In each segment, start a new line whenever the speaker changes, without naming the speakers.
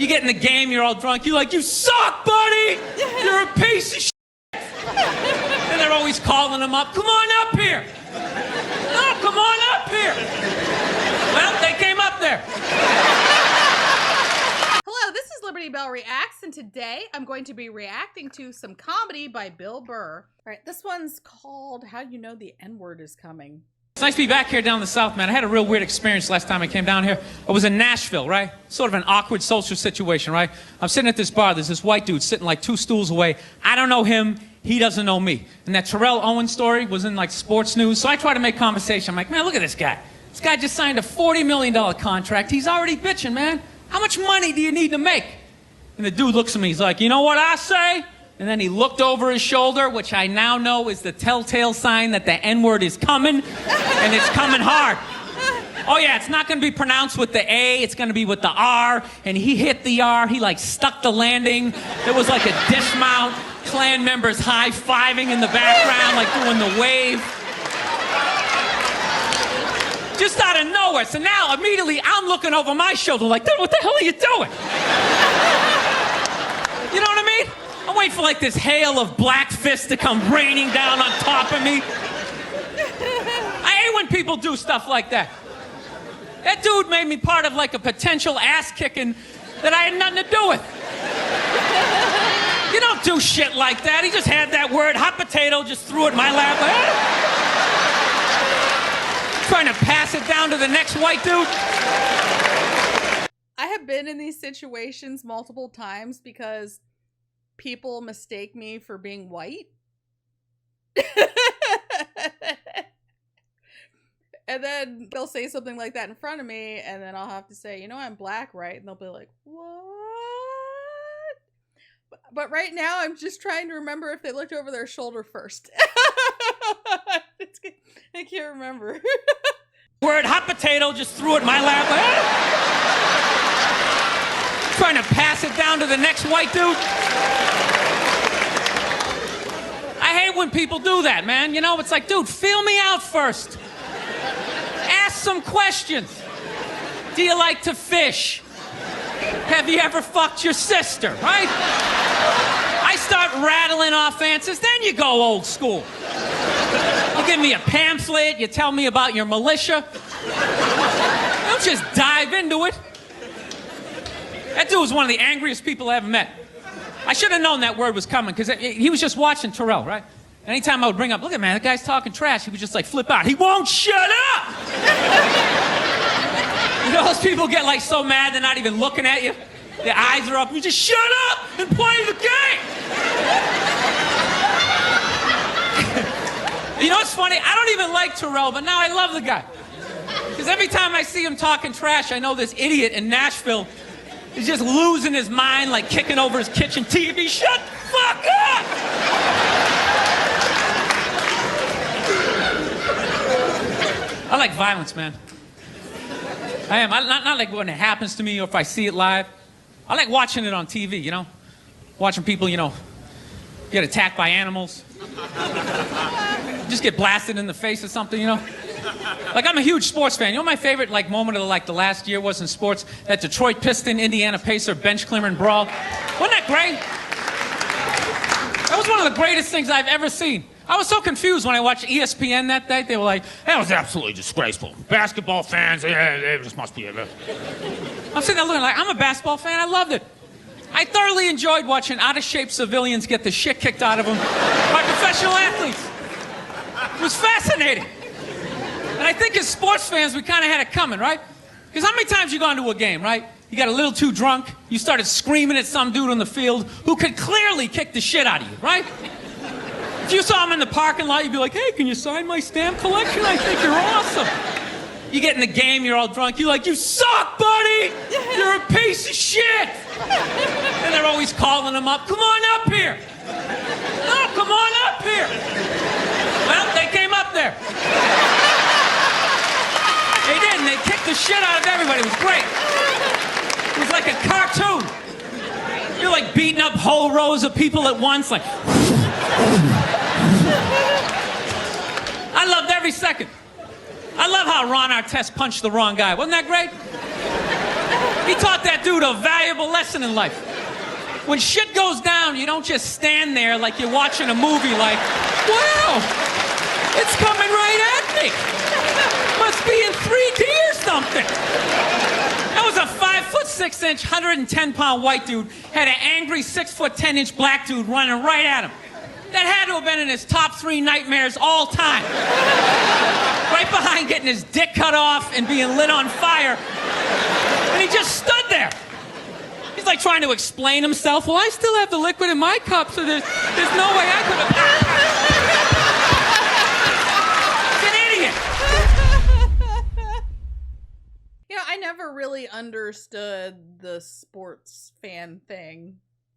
You get in the game, you're all drunk, you're like, you suck, buddy! You're a piece of shit! And they're always calling them up, come on up here! No, come on up here! Well, they came up there.
Hello, this is Liberty Bell Reacts, and today I'm going to be reacting to some comedy by Bill Burr. All right, this one's called How You Know the N-Word is Coming.
It's nice to be back here down in the South, man. I had a real weird experience last time I came down here. I was in Nashville, right? Sort of an awkward social situation, right? I'm sitting at this bar. There's this white dude sitting like 2 stools away. I don't know him. He doesn't know me. And that Terrell Owens story was in like sports news. So I try to make conversation. I'm like, man, look at this guy. This guy just signed a $40 million contract. He's already bitching, man. How much money do you need to make? And the dude looks at me. He's like, you know what I say? And then he looked over his shoulder, which I now know is the telltale sign that the N-word is coming, and it's coming hard. Oh yeah, it's not gonna be pronounced with the A, it's gonna be with the R, and he hit the R, he like stuck the landing. There was like a dismount, Klan members high-fiving in the background, like doing the wave. Just out of nowhere, so now immediately I'm looking over my shoulder like, dude, what the hell are you doing? You know what I mean? I'm waiting for like this hail of black fists to come raining down on top of me. I hate when people do stuff like that. That dude made me part of like a potential ass kicking that I had nothing to do with. You don't do shit like that. He just had that word, hot potato, just threw it in my lap. Trying to pass it down to the next white dude.
I have been in these situations multiple times because people mistake me for being white. And then they'll say something like that in front of me, and then I'll have to say, you know, I'm black, right? And they'll be like, what? But right now, I'm just trying to remember if they looked over their shoulder first. I can't remember.
Word, hot potato, just threw it in my lap. Trying to pass it down to the next white dude. I hate when people do that, man. You know, it's like, dude, feel me out first. Ask some questions. Do you like to fish? Have you ever fucked your sister, right? I start rattling off answers, then you go old school. You give me a pamphlet, you tell me about your militia. Don't just dive into it. That dude was one of the angriest people I ever met. I should have known that word was coming, because he was just watching Terrell, right? Anytime I would bring up, look at man, that guy's talking trash, he would just like flip out. He won't shut up! You know those people get like so mad they're not even looking at you? Their eyes are up, you just shut up and play the game! You know what's funny? I don't even like Terrell, but now I love the guy. Because every time I see him talking trash, I know this idiot in Nashville is just losing his mind, like kicking over his kitchen TV. Shut the fuck up! I like violence, man. I am. Not like when it happens to me or if I see it live. I like watching it on TV, you know? Watching people, you know, get attacked by animals. Just get blasted in the face or something, you know? Like, I'm a huge sports fan. You know my favorite, like, moment of, like, the last year was in sports? That Detroit Piston, Indiana Pacer bench clearing brawl. Wasn't that great? That was one of the greatest things I've ever seen. I was so confused when I watched ESPN that day. They were like, that was absolutely disgraceful. Basketball fans, they just must be... I'm sitting there looking like, I'm a basketball fan. I loved it. I thoroughly enjoyed watching out-of-shape civilians get the shit kicked out of them by professional athletes. It was fascinating. And I think as sports fans, we kind of had it coming, right? Because how many times you gone to a game, right? You got a little too drunk, you started screaming at some dude on the field who could clearly kick the shit out of you, right? If you saw him in the parking lot, you'd be like, hey, can you sign my stamp collection? I think you're awesome. You get in the game, you're all drunk, you're like, you suck, buddy! You're a piece of shit! And they're always calling him up, come on up here! No, come on up here! Well, they came up there. They did, and they kicked the shit out of everybody. It was great. It was like a cartoon. You're like beating up whole rows of people at once, like... I loved every second. I love how Ron Artest punched the wrong guy. Wasn't that great? He taught that dude a valuable lesson in life. When shit goes down, you don't just stand there like you're watching a movie like, wow, it's coming right at me. Must be in 3D or something. That was a 5'6", 110-pound white dude, had an angry 6'10" black dude running right at him. That had to have been in his top 3 nightmares all time. Right behind getting his dick cut off and being lit on fire. And he just stood there. He's like trying to explain himself. Well, I still have the liquid in my cup, so there's no way I could have. He's an idiot.
You know, I never really understood the sports fan thing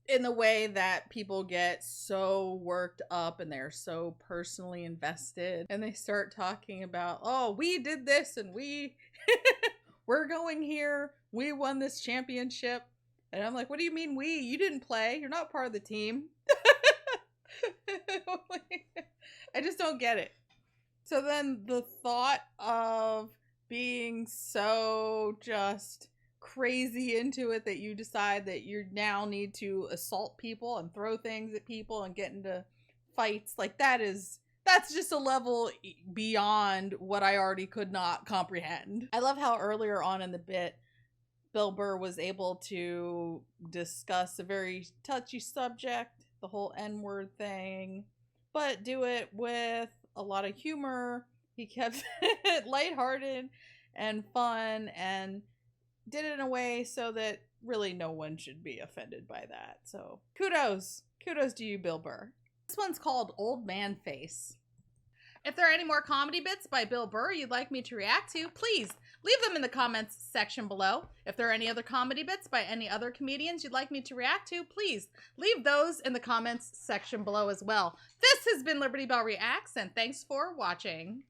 in the way that people get so worked up and they're so personally invested and they start talking about, oh, we did this and we're going here. We won this championship. And I'm like, what do you mean we? You didn't play. You're not part of the team. I just don't get it. So then the thought of being so just crazy into it that you decide that you now need to assault people and throw things at people and get into fights, like that's just a level beyond what I already could not comprehend. I love how earlier on in the bit, Bill Burr was able to discuss a very touchy subject, the whole N-word thing, but do it with a lot of humor. He kept it lighthearted and fun and did it in a way so that really no one should be offended by that. So kudos to you, Bill Burr. This one's called Old Man Face. If there are any more comedy bits by Bill Burr you'd like me to react to, please leave them in the comments section below. If there are any other comedy bits by any other comedians you'd like me to react to, please leave those in the comments section below as well. This has been Liberty Bell Reacts, and thanks for watching.